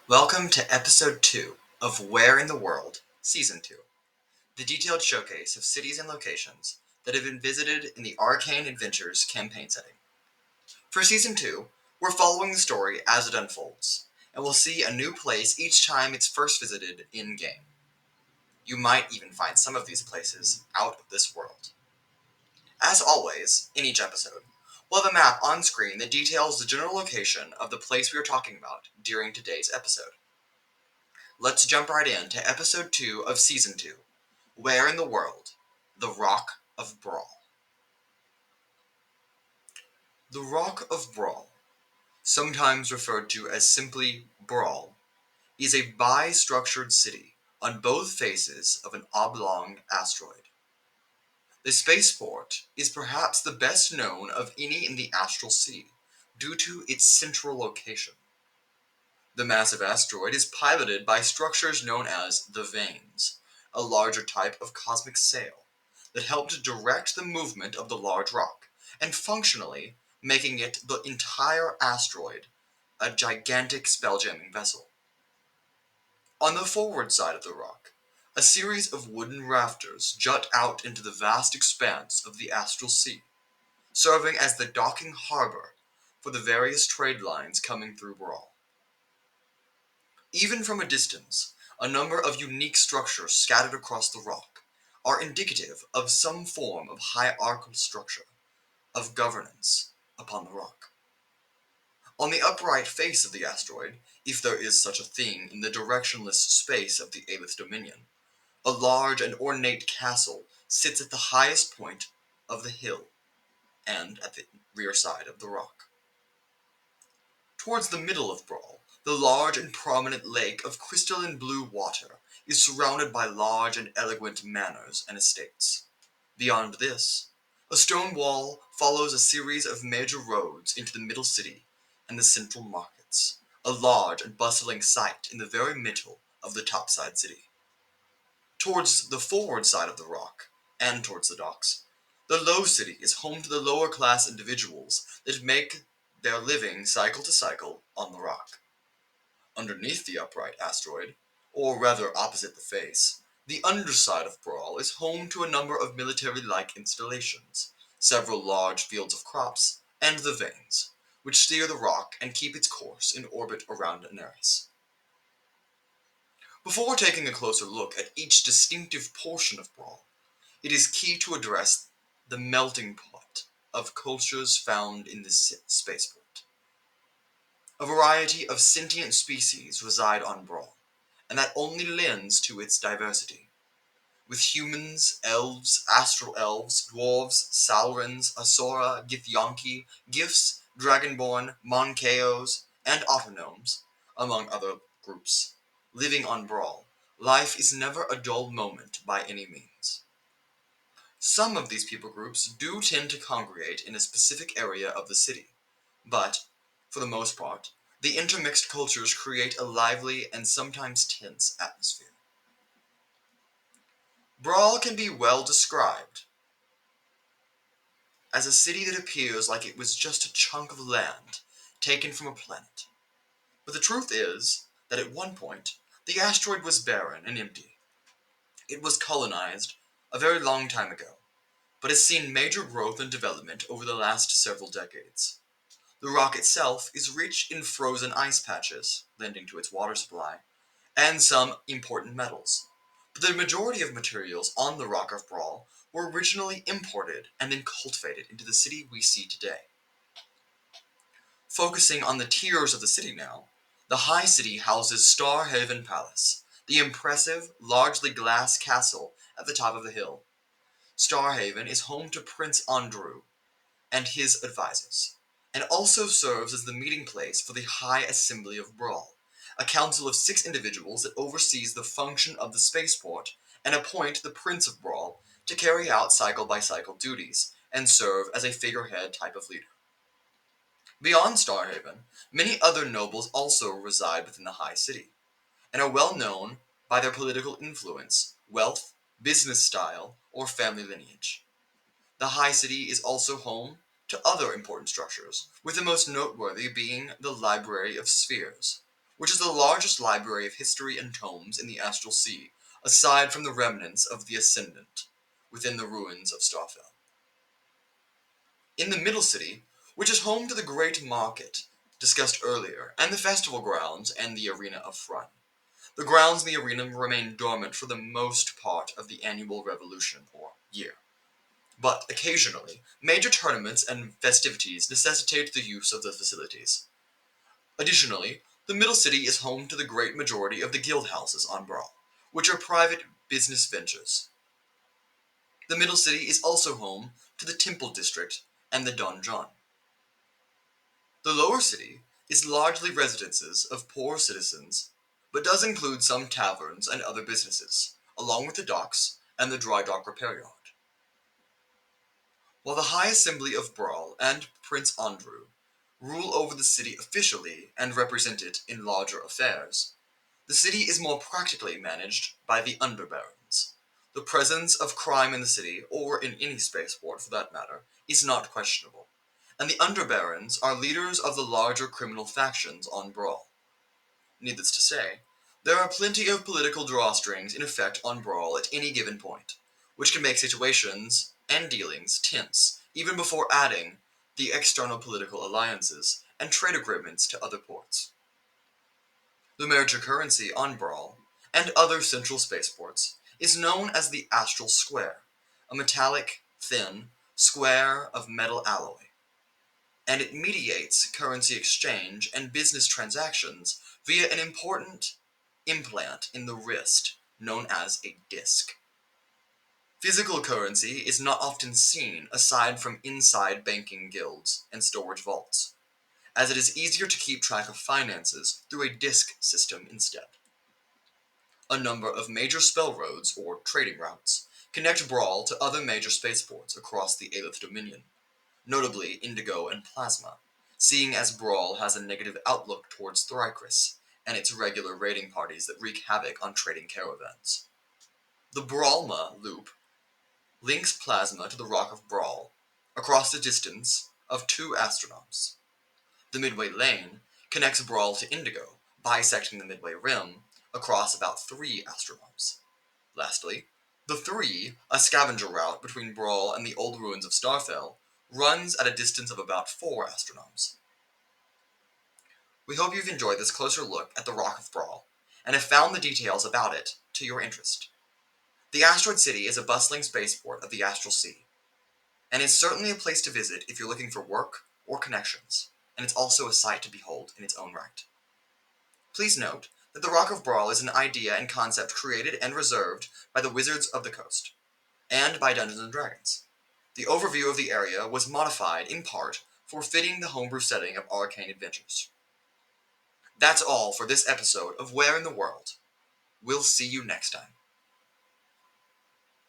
Welcome to Episode 2 of Where in the World, Season 2, the detailed showcase of cities and locations that have been visited in the Arcane Adventures campaign setting. For Season 2, we're following the story as it unfolds, and we'll see a new place each time it's first visited in-game. You might even find some of these places out of this world. As always, in each episode, we'll have a map on screen that details the general location of the place we are talking about during today's episode. Let's jump right into Episode 2 of Season 2, Where in the World? The Rock of Bral. The Rock of Bral, sometimes referred to as simply Bral, is a bi-structured city on both faces of an oblong asteroid. The spaceport is perhaps the best known of any in the Astral Sea due to its central location. The massive asteroid is piloted by structures known as the Vanes, a larger type of cosmic sail that help to direct the movement of the large rock, and functionally making it the entire asteroid a gigantic spelljamming vessel. On the forward side of the rock, a series of wooden rafters jut out into the vast expanse of the Astral Sea, serving as the docking harbor for the various trade lines coming through Bral. Even from a distance, a number of unique structures scattered across the rock are indicative of some form of hierarchical structure, of governance upon the rock. On the upright face of the asteroid, if there is such a thing in the directionless space of the Aelith Dominion, a large and ornate castle sits at the highest point of the hill and at the rear side of the rock. Towards the middle of Bral, the large and prominent lake of crystalline blue water is surrounded by large and elegant manors and estates. Beyond this, a stone wall follows a series of major roads into the middle city and the central markets, a large and bustling site in the very middle of the topside city. Towards the forward side of the rock, and towards the docks, the low city is home to the lower class individuals that make their living cycle to cycle on the rock. Underneath the upright asteroid, or rather opposite the face, the underside of Bral is home to a number of military-like installations, several large fields of crops, and the Vanes, which steer the rock and keep its course in orbit around Aneris. Before taking a closer look at each distinctive portion of Bral, it is key to address the melting pot of cultures found in this spaceport. A variety of sentient species reside on Bral, and that only lends to its diversity. With humans, elves, astral elves, dwarves, Salrans, Asura, Githyanki, Gifs, Dragonborn, Monkeos, and Autonomes, among other groups, living on Bral, life is never a dull moment by any means. Some of these people groups do tend to congregate in a specific area of the city, but, for the most part, the intermixed cultures create a lively and sometimes tense atmosphere. Bral can be well described as a city that appears like it was just a chunk of land taken from a planet. But the truth is that at one point, the asteroid was barren and empty. It was colonized a very long time ago, but has seen major growth and development over the last several decades. The rock itself is rich in frozen ice patches, lending to its water supply, and some important metals. But the majority of materials on the Rock of Bral were originally imported and then cultivated into the city we see today. Focusing on the tiers of the city now, the High City houses Starhaven Palace, the impressive, largely glass castle at the top of the hill. Starhaven is home to Prince Andrew and his advisors, and also serves as the meeting place for the High Assembly of Bral, a council of 6 individuals that oversees the function of the spaceport and appoint the Prince of Bral to carry out cycle-by-cycle duties and serve as a figurehead type of leader. Beyond Starhaven, many other nobles also reside within the High City, and are well known by their political influence, wealth, business style, or family lineage. The High City is also home to other important structures, with the most noteworthy being the Library of Spheres, which is the largest library of history and tomes in the Astral Sea, aside from the remnants of the Ascendant, within the ruins of Starfell. In the Middle City, which is home to the Great Market, discussed earlier, and the festival grounds and the arena of Frun. The grounds in the arena remain dormant for the most part of the annual revolution or year. But occasionally, major tournaments and festivities necessitate the use of the facilities. Additionally, the Middle City is home to the great majority of the guild houses on Bral, which are private business ventures. The Middle City is also home to the Temple District and the Donjon. The Lower City is largely residences of poor citizens, but does include some taverns and other businesses, along with the docks and the dry dock repair yard. While the High Assembly of Bral and Prince Andrew rule over the city officially and represent it in larger affairs, the city is more practically managed by the Underbarons. The presence of crime in the city, or in any spaceport for that matter, is not questionable, and the Underbarons are leaders of the larger criminal factions on Bral. Needless to say, there are plenty of political drawstrings in effect on Bral at any given point, which can make situations and dealings tense even before adding the external political alliances and trade agreements to other ports. The major currency on Bral, and other central spaceports, is known as the Astral Square, a metallic, thin, square of metal alloy, and it mediates currency exchange and business transactions via an important implant in the wrist known as a disc. Physical currency is not often seen aside from inside banking guilds and storage vaults, as it is easier to keep track of finances through a disc system instead. A number of major spell roads, or trading routes, connect Bral to other major spaceports across the Aleph Dominion, notably Indigo and Plasma, seeing as Bral has a negative outlook towards Thrycris and its regular raiding parties that wreak havoc on trading caravans. The Bralma loop links Plasma to the Rock of Bral across a distance of 2 astronoms. The Midway Lane connects Bral to Indigo, bisecting the Midway Rim across about 3 astronoms. Lastly, the 3, a scavenger route between Bral and the old ruins of Starfell, runs at a distance of about 4 astronoms. We hope you've enjoyed this closer look at the Rock of Bral, and have found the details about it to your interest. The Asteroid City is a bustling spaceport of the Astral Sea, and is certainly a place to visit if you're looking for work or connections, and it's also a sight to behold in its own right. Please note that the Rock of Bral is an idea and concept created and reserved by the Wizards of the Coast, and by Dungeons & Dragons. The overview of the area was modified in part for fitting the homebrew setting of Arcane Adventures. That's all for this episode of Where in the World. We'll see you next time.